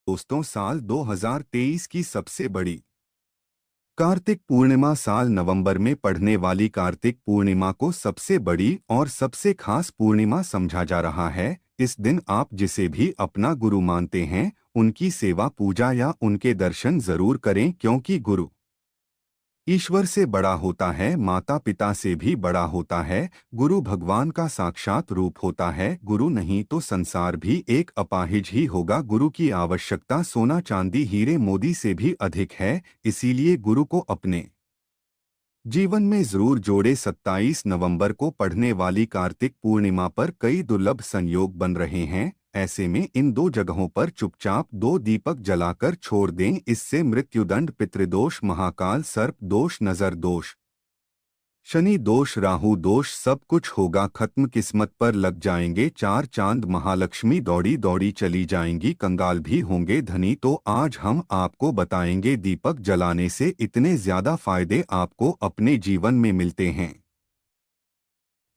दोस्तों, साल 2023 की सबसे बड़ी कार्तिक पूर्णिमा साल नवंबर में पड़ने वाली कार्तिक पूर्णिमा को सबसे बड़ी और सबसे खास पूर्णिमा समझा जा रहा है। इस दिन आप जिसे भी अपना गुरु मानते हैं, उनकी सेवा पूजा या उनके दर्शन जरूर करें, क्योंकि गुरु ईश्वर से बड़ा होता है, माता पिता से भी बड़ा होता है। गुरु भगवान का साक्षात रूप होता है। गुरु नहीं तो संसार भी एक अपाहिज ही होगा। गुरु की आवश्यकता सोना चांदी हीरे मोती से भी अधिक है। इसीलिए गुरु को अपने जीवन में जरूर जोड़े। 27 नवंबर को पढ़ने वाली कार्तिक पूर्णिमा पर कई दुर्लभ संयोग बन रहे हैं। ऐसे में इन दो जगहों पर चुपचाप दो दीपक जलाकर छोड़ दें। इससे मृत्युदंड, पितृदोष, महाकाल सर्प दोष, नजर दोष, शनि दोष, राहु दोष सब कुछ होगा खत्म। किस्मत पर लग जाएंगे चार चांद। महालक्ष्मी दौड़ी दौड़ी चली जाएंगी। कंगाल भी होंगे धनी। तो आज हम आपको बताएंगे दीपक जलाने से इतने ज्यादा फायदे आपको अपने जीवन में मिलते हैं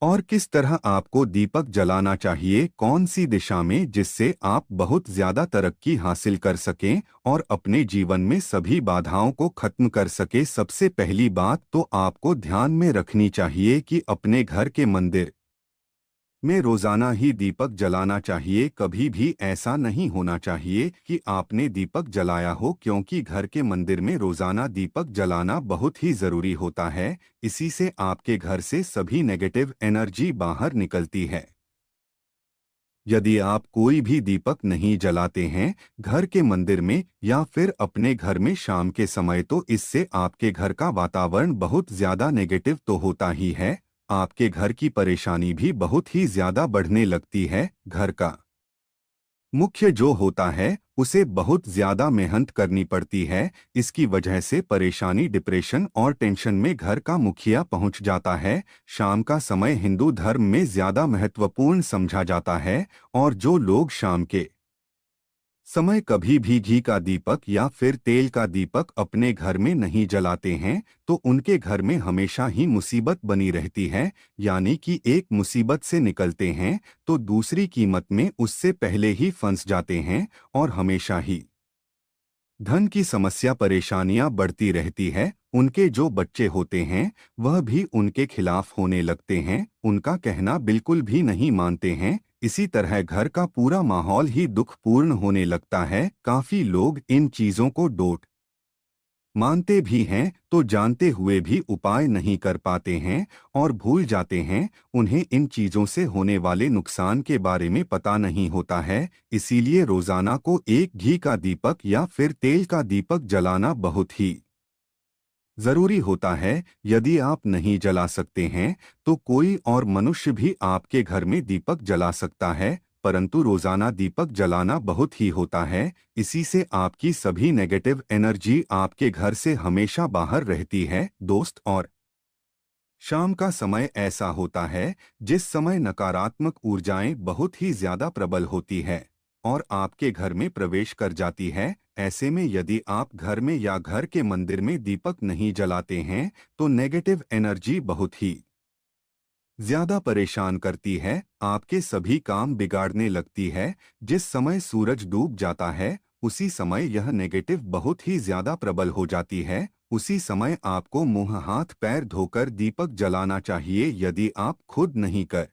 और किस तरह आपको दीपक जलाना चाहिए, कौन सी दिशा में, जिससे आप बहुत ज्यादा तरक्की हासिल कर सकें और अपने जीवन में सभी बाधाओं को खत्म कर सके। सबसे पहली बात तो आपको ध्यान में रखनी चाहिए कि अपने घर के मंदिर में रोजाना ही दीपक जलाना चाहिए। कभी भी ऐसा नहीं होना चाहिए कि आपने दीपक जलाया हो, क्योंकि घर के मंदिर में रोजाना दीपक जलाना बहुत ही जरूरी होता है। इसी से आपके घर से सभी नेगेटिव एनर्जी बाहर निकलती है। यदि आप कोई भी दीपक नहीं जलाते हैं घर के मंदिर में या फिर अपने घर में शाम के समय, तो इससे आपके घर का वातावरण बहुत ज्यादा नेगेटिव तो होता ही है। आपके घर की परेशानी भी बहुत ही ज्यादा बढ़ने लगती है। घर का मुख्य जो होता है उसे बहुत ज्यादा मेहनत करनी पड़ती है। इसकी वजह से परेशानी, डिप्रेशन और टेंशन में घर का मुखिया पहुंच जाता है। शाम का समय हिंदू धर्म में ज्यादा महत्वपूर्ण समझा जाता है और जो लोग शाम के समय कभी भी घी का दीपक या फिर तेल का दीपक अपने घर में नहीं जलाते हैं, तो उनके घर में हमेशा ही मुसीबत बनी रहती है। यानी कि एक मुसीबत से निकलते हैं तो दूसरी कीमत में उससे पहले ही फंस जाते हैं और हमेशा ही धन की समस्या, परेशानियां बढ़ती रहती है। उनके जो बच्चे होते हैं वह भी उनके खिलाफ होने लगते हैं, उनका कहना बिल्कुल भी नहीं मानते हैं। इसी तरह घर का पूरा माहौल ही दुखपूर्ण होने लगता है। काफी लोग इन चीजों को डोट मानते भी हैं तो जानते हुए भी उपाय नहीं कर पाते हैं और भूल जाते हैं। उन्हें इन चीजों से होने वाले नुकसान के बारे में पता नहीं होता है। इसीलिए रोजाना को एक घी का दीपक या फिर तेल का दीपक जलाना बहुत ही जरूरी होता है। यदि आप नहीं जला सकते हैं तो कोई और मनुष्य भी आपके घर में दीपक जला सकता है, परंतु रोजाना दीपक जलाना बहुत ही होता है। इसी से आपकी सभी नेगेटिव एनर्जी आपके घर से हमेशा बाहर रहती है। दोस्त, और शाम का समय ऐसा होता है जिस समय नकारात्मक ऊर्जाएं बहुत ही ज्यादा प्रबल होती है और आपके घर में प्रवेश कर जाती है। ऐसे में यदि आप घर में या घर के मंदिर में दीपक नहीं जलाते हैं तो नेगेटिव एनर्जी बहुत ही ज्यादा परेशान करती है, आपके सभी काम बिगाड़ने लगती है। जिस समय सूरज डूब जाता है उसी समय यह नेगेटिव बहुत ही ज्यादा प्रबल हो जाती है। उसी समय आपको मुंह हाथ पैर धोकर दीपक जलाना चाहिए। यदि आप खुद नहीं कर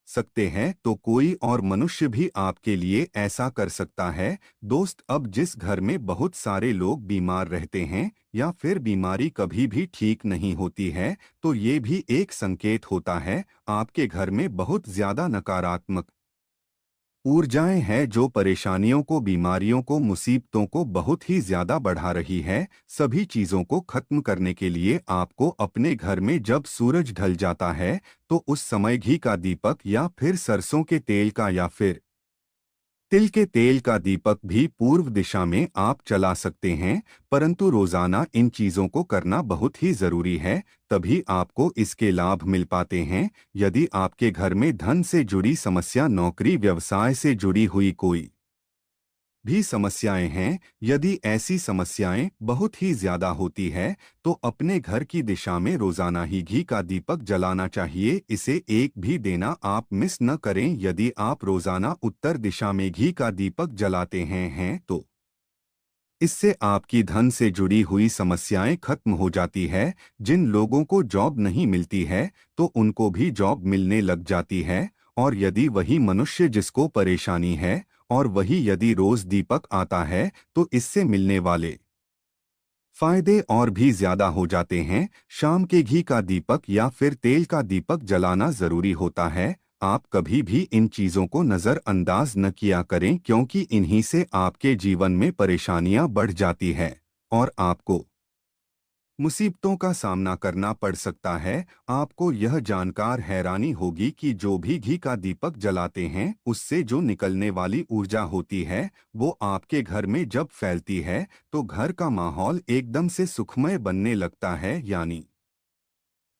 सकते हैं तो कोई और मनुष्य भी आपके लिए ऐसा कर सकता है। दोस्त, अब जिस घर में बहुत सारे लोग बीमार रहते हैं या फिर बीमारी कभी भी ठीक नहीं होती है, तो ये भी एक संकेत होता है आपके घर में बहुत ज्यादा नकारात्मक ऊर्जाएं हैं जो परेशानियों को, बीमारियों को, मुसीबतों को बहुत ही ज्यादा बढ़ा रही है। सभी चीजों को खत्म करने के लिए आपको अपने घर में जब सूरज ढल जाता है तो उस समय घी का दीपक या फिर सरसों के तेल का या फिर तिल के तेल का दीपक भी पूर्व दिशा में आप चला सकते हैं। परंतु रोजाना इन चीजों को करना बहुत ही जरूरी है, तभी आपको इसके लाभ मिल पाते हैं। यदि आपके घर में धन से जुड़ी समस्या, नौकरी व्यवसाय से जुड़ी हुई कोई भी समस्याएं हैं, यदि ऐसी समस्याएं बहुत ही ज्यादा होती है तो अपने घर की दिशा में रोजाना ही घी का दीपक जलाना चाहिए। इसे एक भी देना आप मिस न करें। यदि आप रोजाना उत्तर दिशा में घी का दीपक जलाते हैं तो इससे आपकी धन से जुड़ी हुई समस्याएं खत्म हो जाती है। जिन लोगों को जॉब नहीं मिलती है तो उनको भी जॉब मिलने लग जाती है। और यदि वही मनुष्य जिसको परेशानी है और वही यदि रोज दीपक आता है तो इससे मिलने वाले फायदे और भी ज्यादा हो जाते हैं। शाम के घी का दीपक या फिर तेल का दीपक जलाना जरूरी होता है। आप कभी भी इन चीजों को नजरअंदाज न किया करें, क्योंकि इन्हीं से आपके जीवन में परेशानियां बढ़ जाती है और आपको मुसीबतों का सामना करना पड़ सकता है। आपको यह जानकर हैरानी होगी कि जो भी घी का दीपक जलाते हैं उससे जो निकलने वाली ऊर्जा होती है वो आपके घर में जब फैलती है तो घर का माहौल एकदम से सुखमय बनने लगता है, यानी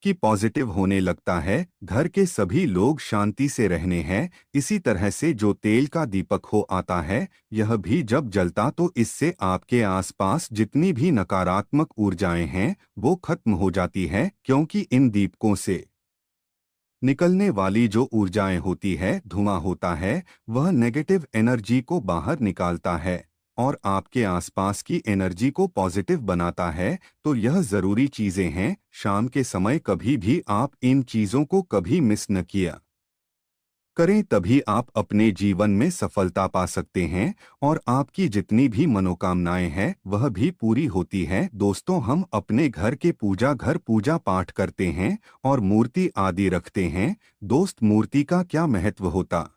कि पॉजिटिव होने लगता है। घर के सभी लोग शांति से रहने हैं। इसी तरह से जो तेल का दीपक हो आता है, यह भी जब जलता तो इससे आपके आसपास जितनी भी नकारात्मक ऊर्जाएं हैं वो खत्म हो जाती है, क्योंकि इन दीपकों से निकलने वाली जो ऊर्जाएं होती है, धुआं होता है, वह नेगेटिव एनर्जी को बाहर निकालता है और आपके आसपास की एनर्जी को पॉजिटिव बनाता है। तो यह जरूरी चीजें हैं। शाम के समय कभी भी आप इन चीजों को कभी मिस न किया करें, तभी आप अपने जीवन में सफलता पा सकते हैं और आपकी जितनी भी मनोकामनाएं हैं वह भी पूरी होती है। दोस्तों, हम अपने घर के घर पूजा पाठ करते हैं और मूर्ति आदि रखते हैं। दोस्त, मूर्ति का क्या महत्व होता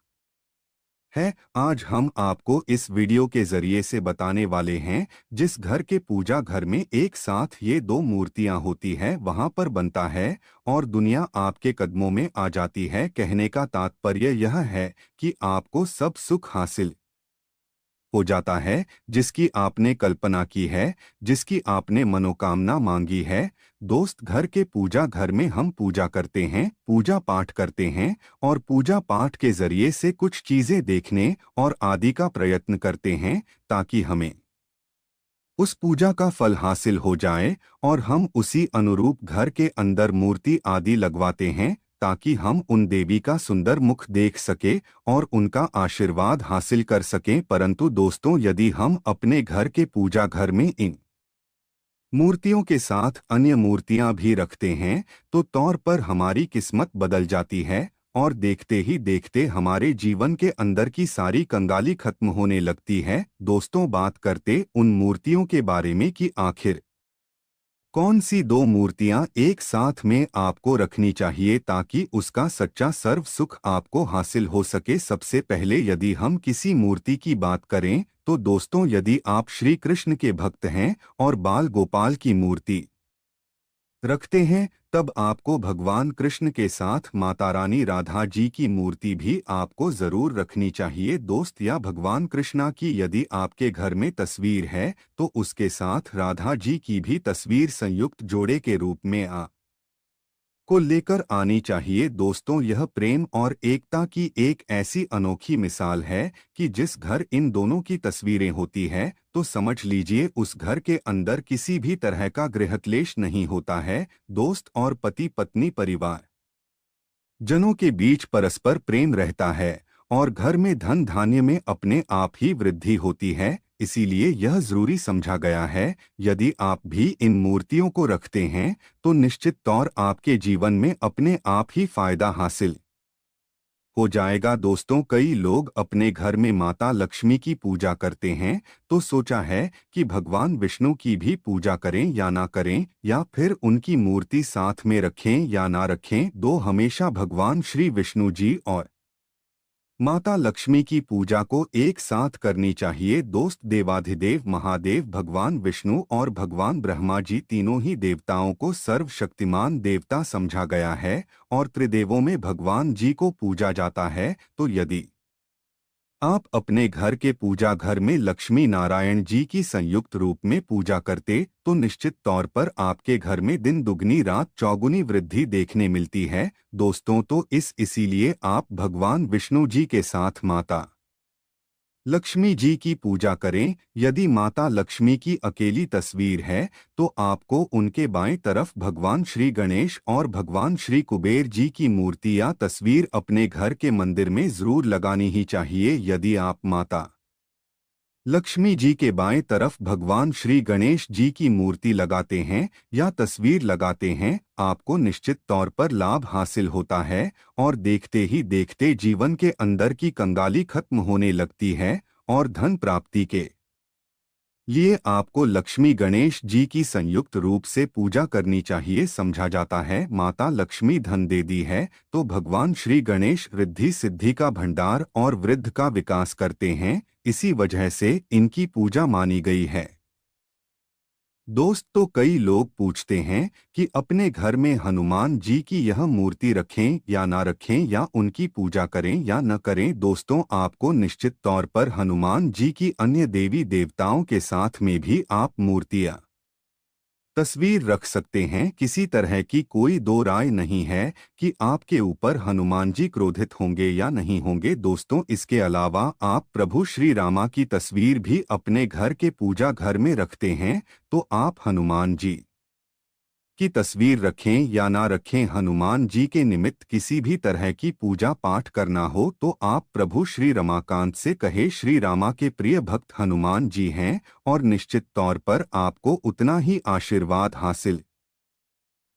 है, आज हम आपको इस वीडियो के जरिए से बताने वाले हैं। जिस घर के पूजा घर में एक साथ ये दो मूर्तियां होती है वहां पर बनता है और दुनिया आपके कदमों में आ जाती है। कहने का तात्पर्य यह है कि आपको सब सुख हासिल हो जाता है जिसकी आपने कल्पना की है, जिसकी आपने मनोकामना मांगी है। दोस्त, घर के पूजा घर में हम पूजा करते हैं, पूजा पाठ करते हैं और पूजा पाठ के जरिए से कुछ चीजें देखने और आदि का प्रयत्न करते हैं ताकि हमें उस पूजा का फल हासिल हो जाए और हम उसी अनुरूप घर के अंदर मूर्ति आदि लगवाते हैं ताकि हम उन देवी का सुंदर मुख देख सके और उनका आशीर्वाद हासिल कर सकें। परंतु दोस्तों, यदि हम अपने घर के पूजा घर में इन मूर्तियों के साथ अन्य मूर्तियां भी रखते हैं तो तौर पर हमारी किस्मत बदल जाती है और देखते ही देखते हमारे जीवन के अंदर की सारी कंगाली खत्म होने लगती है। दोस्तों, बात करते उन मूर्तियों के बारे में कि आखिर कौन सी दो मूर्तियां एक साथ में आपको रखनी चाहिए ताकि उसका सच्चा सर्व सुख आपको हासिल हो सके। सबसे पहले यदि हम किसी मूर्ति की बात करें तो दोस्तों, यदि आप श्री कृष्ण के भक्त हैं और बाल गोपाल की मूर्ति रखते हैं तब आपको भगवान कृष्ण के साथ माता रानी राधा जी की मूर्ति भी आपको जरूर रखनी चाहिए। दोस्त, या भगवान कृष्णा की यदि आपके घर में तस्वीर है तो उसके साथ राधा जी की भी तस्वीर संयुक्त जोड़े के रूप में को लेकर आनी चाहिए। दोस्तों, यह प्रेम और एकता की एक ऐसी अनोखी मिसाल है कि जिस घर इन दोनों की तस्वीरें होती है तो समझ लीजिए उस घर के अंदर किसी भी तरह का गृहक्लेश नहीं होता है। दोस्त, और पति पत्नी परिवार जनों के बीच परस्पर प्रेम रहता है और घर में धन धान्य में अपने आप ही वृद्धि होती है। इसीलिए यह जरूरी समझा गया है, यदि आप भी इन मूर्तियों को रखते हैं तो निश्चित तौर आपके जीवन में अपने आप ही फायदा हासिल हो जाएगा। दोस्तों, कई लोग अपने घर में माता लक्ष्मी की पूजा करते हैं तो सोचा है कि भगवान विष्णु की भी पूजा करें या ना करें, या फिर उनकी मूर्ति साथ में रखें या ना रखें। दो हमेशा भगवान श्री विष्णु जी और माता लक्ष्मी की पूजा को एक साथ करनी चाहिए। दोस्त, देवाधिदेव महादेव भगवान विष्णु और भगवान ब्रह्मा जी तीनों ही देवताओं को सर्वशक्तिमान देवता समझा गया है और त्रिदेवों में भगवान जी को पूजा जाता है। तो यदि आप अपने घर के पूजा घर में लक्ष्मी नारायण जी की संयुक्त रूप में पूजा करते तो निश्चित तौर पर आपके घर में दिन दुगनी रात चौगुनी वृद्धि देखने मिलती है। दोस्तों, तो इसीलिए आप भगवान विष्णु जी के साथ माता लक्ष्मी जी की पूजा करें। यदि माता लक्ष्मी की अकेली तस्वीर है तो आपको उनके बाएं तरफ भगवान श्री गणेश और भगवान श्री कुबेर जी की मूर्ति या तस्वीर अपने घर के मंदिर में जरूर लगानी ही चाहिए। यदि आप माता लक्ष्मी जी के बाएं तरफ भगवान श्री गणेश जी की मूर्ति लगाते हैं या तस्वीर लगाते हैं, आपको निश्चित तौर पर लाभ हासिल होता है और देखते ही देखते जीवन के अंदर की कंगाली खत्म होने लगती है और धन प्राप्ति के लिए आपको लक्ष्मी गणेश जी की संयुक्त रूप से पूजा करनी चाहिए। समझा जाता है माता लक्ष्मी धन दे दी है तो भगवान श्री गणेश रिद्धि सिद्धि का भंडार और वृद्धि का विकास करते हैं, इसी वजह से इनकी पूजा मानी गई है। दोस्त, तो कई लोग पूछते हैं कि अपने घर में हनुमान जी की यह मूर्ति रखें या ना रखें या उनकी पूजा करें या न करें। दोस्तों, आपको निश्चित तौर पर हनुमान जी की अन्य देवी देवताओं के साथ में भी आप मूर्तियां तस्वीर रख सकते हैं। किसी तरह की कोई दो राय नहीं है कि आपके ऊपर हनुमान जी क्रोधित होंगे या नहीं होंगे। दोस्तों, इसके अलावा आप प्रभु श्री रामा की तस्वीर भी अपने घर के पूजा घर में रखते हैं तो आप हनुमान जी की तस्वीर रखें या ना रखें, हनुमान जी के निमित्त किसी भी तरह की पूजा पाठ करना हो तो आप प्रभु श्री रमाकांत से कहे। श्री रामा के प्रिय भक्त हनुमान जी हैं और निश्चित तौर पर आपको उतना ही आशीर्वाद हासिल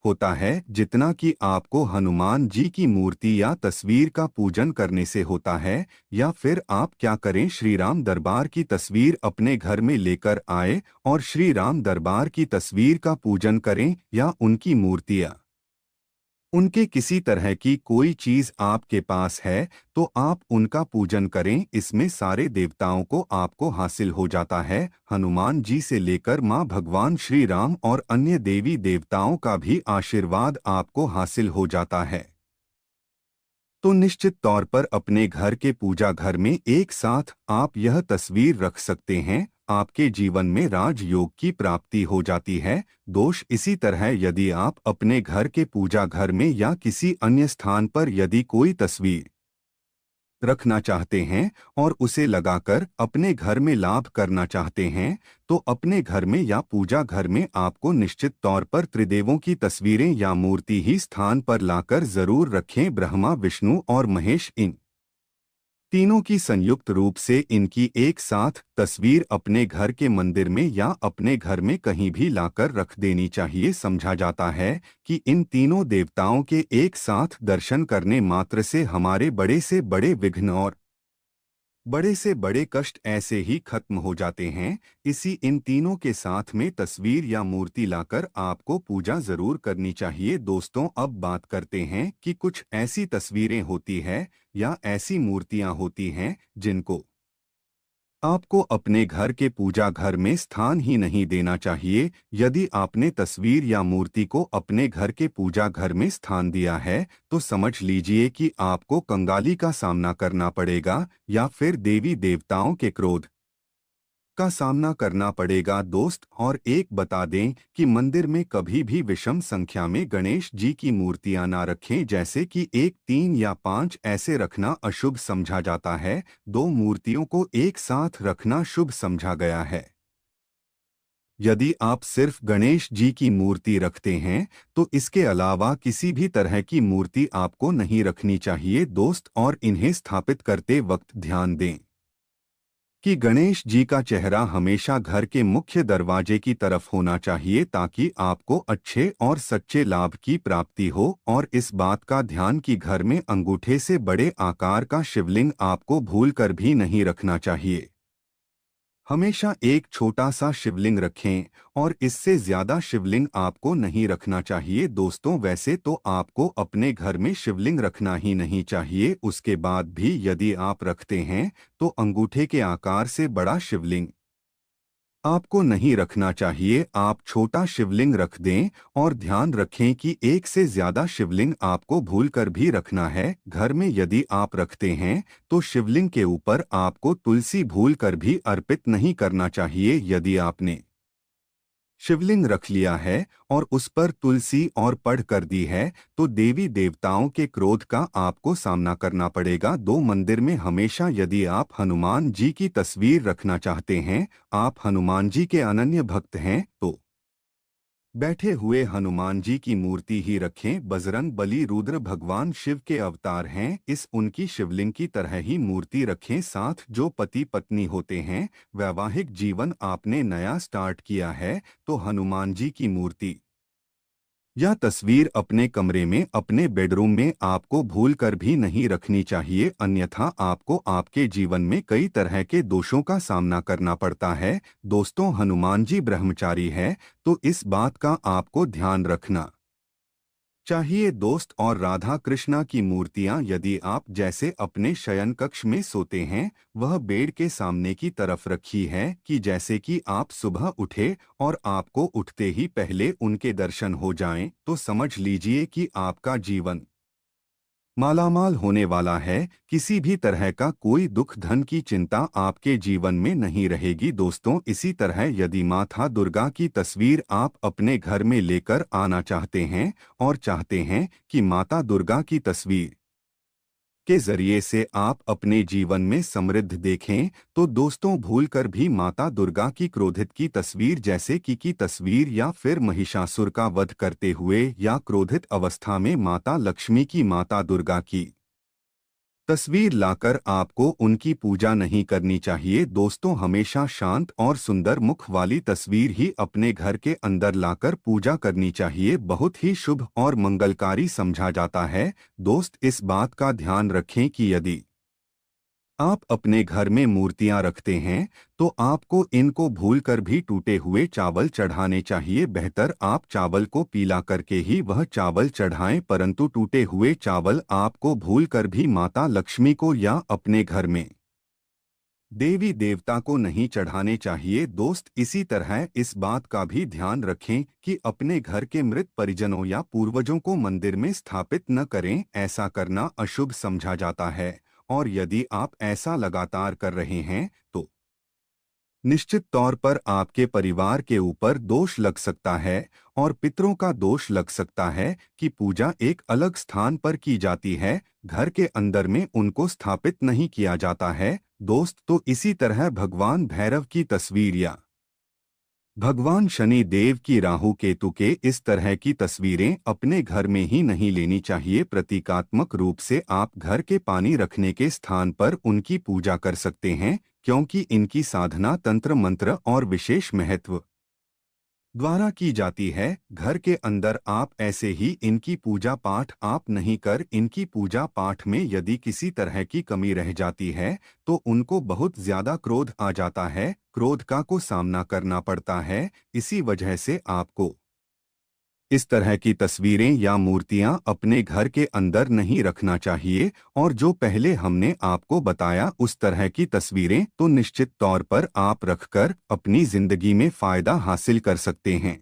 होता है जितना कि आपको हनुमान जी की मूर्ति या तस्वीर का पूजन करने से होता है। या फिर आप क्या करें, श्री राम दरबार की तस्वीर अपने घर में लेकर आए और श्री राम दरबार की तस्वीर का पूजन करें या उनकी मूर्तियां उनके किसी तरह की कोई चीज आपके पास है तो आप उनका पूजन करें। इसमें सारे देवताओं को आपको हासिल हो जाता है। हनुमान जी से लेकर मां भगवान श्री राम और अन्य देवी देवताओं का भी आशीर्वाद आपको हासिल हो जाता है। तो निश्चित तौर पर अपने घर के पूजा घर में एक साथ आप यह तस्वीर रख सकते हैं। आपके जीवन में राजयोग की प्राप्ति हो जाती है। दोष इसी तरह यदि आप अपने घर के पूजा घर में या किसी अन्य स्थान पर यदि कोई तस्वीर रखना चाहते हैं और उसे लगाकर अपने घर में लाभ करना चाहते हैं तो अपने घर में या पूजा घर में आपको निश्चित तौर पर त्रिदेवों की तस्वीरें या मूर्ति ही स्थान पर लाकर जरूर रखें। ब्रह्मा, विष्णु और महेश, इन तीनों की संयुक्त रूप से इनकी एक साथ तस्वीर अपने घर के मंदिर में या अपने घर में कहीं भी लाकर रख देनी चाहिए। समझा जाता है कि इन तीनों देवताओं के एक साथ दर्शन करने मात्र से हमारे बड़े से बड़े विघ्न और बड़े से बड़े कष्ट ऐसे ही खत्म हो जाते हैं। इसी इन तीनों के साथ में तस्वीर या मूर्ति लाकर आपको पूजा जरूर करनी चाहिए। दोस्तों, अब बात करते हैं कि कुछ ऐसी तस्वीरें होती है या ऐसी मूर्तियां होती हैं जिनको आपको अपने घर के पूजा घर में स्थान ही नहीं देना चाहिए। यदि आपने तस्वीर या मूर्ति को अपने घर के पूजा घर में स्थान दिया है तो समझ लीजिए कि आपको कंगाली का सामना करना पड़ेगा या फिर देवी देवताओं के क्रोध का सामना करना पड़ेगा। दोस्त, और एक बता दें कि मंदिर में कभी भी विषम संख्या में गणेश जी की मूर्तियां ना रखें, जैसे कि 1, 3 या 5 ऐसे रखना अशुभ समझा जाता है। 2 मूर्तियों को एक साथ रखना शुभ समझा गया है। यदि आप सिर्फ गणेश जी की मूर्ति रखते हैं तो इसके अलावा किसी भी तरह की मूर्ति आपको नहीं रखनी चाहिए। दोस्त, और इन्हें स्थापित करते वक्त ध्यान दें कि गणेश जी का चेहरा हमेशा घर के मुख्य दरवाजे की तरफ होना चाहिए ताकि आपको अच्छे और सच्चे लाभ की प्राप्ति हो। और इस बात का ध्यान कि घर में अंगूठे से बड़े आकार का शिवलिंग आपको भूलकर भी नहीं रखना चाहिए। हमेशा एक छोटा सा शिवलिंग रखें और इससे ज्यादा शिवलिंग आपको नहीं रखना चाहिए। दोस्तों, वैसे तो आपको अपने घर में शिवलिंग रखना ही नहीं चाहिए, उसके बाद भी यदि आप रखते हैं तो अंगूठे के आकार से बड़ा शिवलिंग आपको नहीं रखना चाहिए। आप छोटा शिवलिंग रख दें और ध्यान रखें कि एक से ज्यादा शिवलिंग आपको भूलकर भी रखना है। घर में यदि आप रखते हैं तो शिवलिंग के ऊपर आपको तुलसी भूलकर भी अर्पित नहीं करना चाहिए। यदि आपने शिवलिंग रख लिया है और उस पर तुलसी और पढ़ कर दी है, तो देवी देवताओं के क्रोध का आपको सामना करना पड़ेगा। दो मंदिर में हमेशा यदि आप हनुमान जी की तस्वीर रखना चाहते हैं, आप हनुमान जी के अनन्य भक्त हैं, तो बैठे हुए हनुमान जी की मूर्ति ही रखें। बजरंग बली रुद्र भगवान शिव के अवतार हैं, इस उनकी शिवलिंग की तरह ही मूर्ति रखें। साथ जो पति पत्नी होते हैं, वैवाहिक जीवन आपने नया स्टार्ट किया है, तो हनुमान जी की मूर्ति यह तस्वीर अपने कमरे में, अपने बेडरूम में आपको भूल कर भी नहीं रखनी चाहिए, अन्यथा आपको आपके जीवन में कई तरह के दोषों का सामना करना पड़ता है। दोस्तों, हनुमान जी ब्रह्मचारी है, तो इस बात का आपको ध्यान रखना चाहिए। दोस्त, और राधा कृष्णा की मूर्तियां यदि आप जैसे अपने शयन कक्ष में सोते हैं, वह बेड के सामने की तरफ रखी है कि जैसे कि आप सुबह उठे और आपको उठते ही पहले उनके दर्शन हो जाएं, तो समझ लीजिए कि आपका जीवन मालामाल होने वाला है। किसी भी तरह का कोई दुख धन की चिंता आपके जीवन में नहीं रहेगी। दोस्तों, इसी तरह यदि माता दुर्गा की तस्वीर आप अपने घर में लेकर आना चाहते हैं और चाहते हैं कि माता दुर्गा की तस्वीर के जरिए से आप अपने जीवन में समृद्ध देखें, तो दोस्तों भूलकर भी माता दुर्गा की क्रोधित की तस्वीर जैसे की तस्वीर या फिर महिषासुर का वध करते हुए या क्रोधित अवस्था में माता लक्ष्मी की, माता दुर्गा की तस्वीर लाकर आपको उनकी पूजा नहीं करनी चाहिए। दोस्तों, हमेशा शांत और सुंदर मुख वाली तस्वीर ही अपने घर के अंदर लाकर पूजा करनी चाहिए, बहुत ही शुभ और मंगलकारी समझा जाता है। दोस्त, इस बात का ध्यान रखें कि यदि आप अपने घर में मूर्तियां रखते हैं, तो आपको इनको भूलकर भी टूटे हुए चावल चढ़ाने चाहिए। बेहतर आप चावल को पीला करके ही वह चावल चढ़ाएं, परंतु टूटे हुए चावल आपको भूलकर भी माता लक्ष्मी को या अपने घर में देवी देवता को नहीं चढ़ाने चाहिए। दोस्त, इसी तरह इस बात का भी ध्यान रखें कि अपने घर के मृत परिजनों या पूर्वजों को मंदिर में स्थापित न करें, ऐसा करना अशुभ समझा जाता है। और यदि आप ऐसा लगातार कर रहे हैं, तो निश्चित तौर पर आपके परिवार के ऊपर दोष लग सकता है और पितरों का दोष लग सकता है कि पूजा एक अलग स्थान पर की जाती है, घर के अंदर में उनको स्थापित नहीं किया जाता है। दोस्त, तो इसी तरह भगवान भैरव की तस्वीर या भगवान शनि देव की, राहु केतु के इस तरह की तस्वीरें अपने घर में ही नहीं लेनी चाहिए। प्रतीकात्मक रूप से आप घर के पानी रखने के स्थान पर उनकी पूजा कर सकते हैं, क्योंकि इनकी साधना तंत्र मंत्र और विशेष महत्व द्वारा की जाती है। घर के अंदर आप ऐसे ही इनकी पूजा पाठ आप नहीं कर, इनकी पूजा पाठ में यदि किसी तरह की कमी रह जाती है, तो उनको बहुत ज्यादा क्रोध आ जाता है, क्रोध का को सामना करना पड़ता है। इसी वजह से आपको इस तरह की तस्वीरें या मूर्तियां अपने घर के अंदर नहीं रखना चाहिए। और जो पहले हमने आपको बताया उस तरह की तस्वीरें तो निश्चित तौर पर आप रखकर अपनी जिंदगी में फायदा हासिल कर सकते हैं।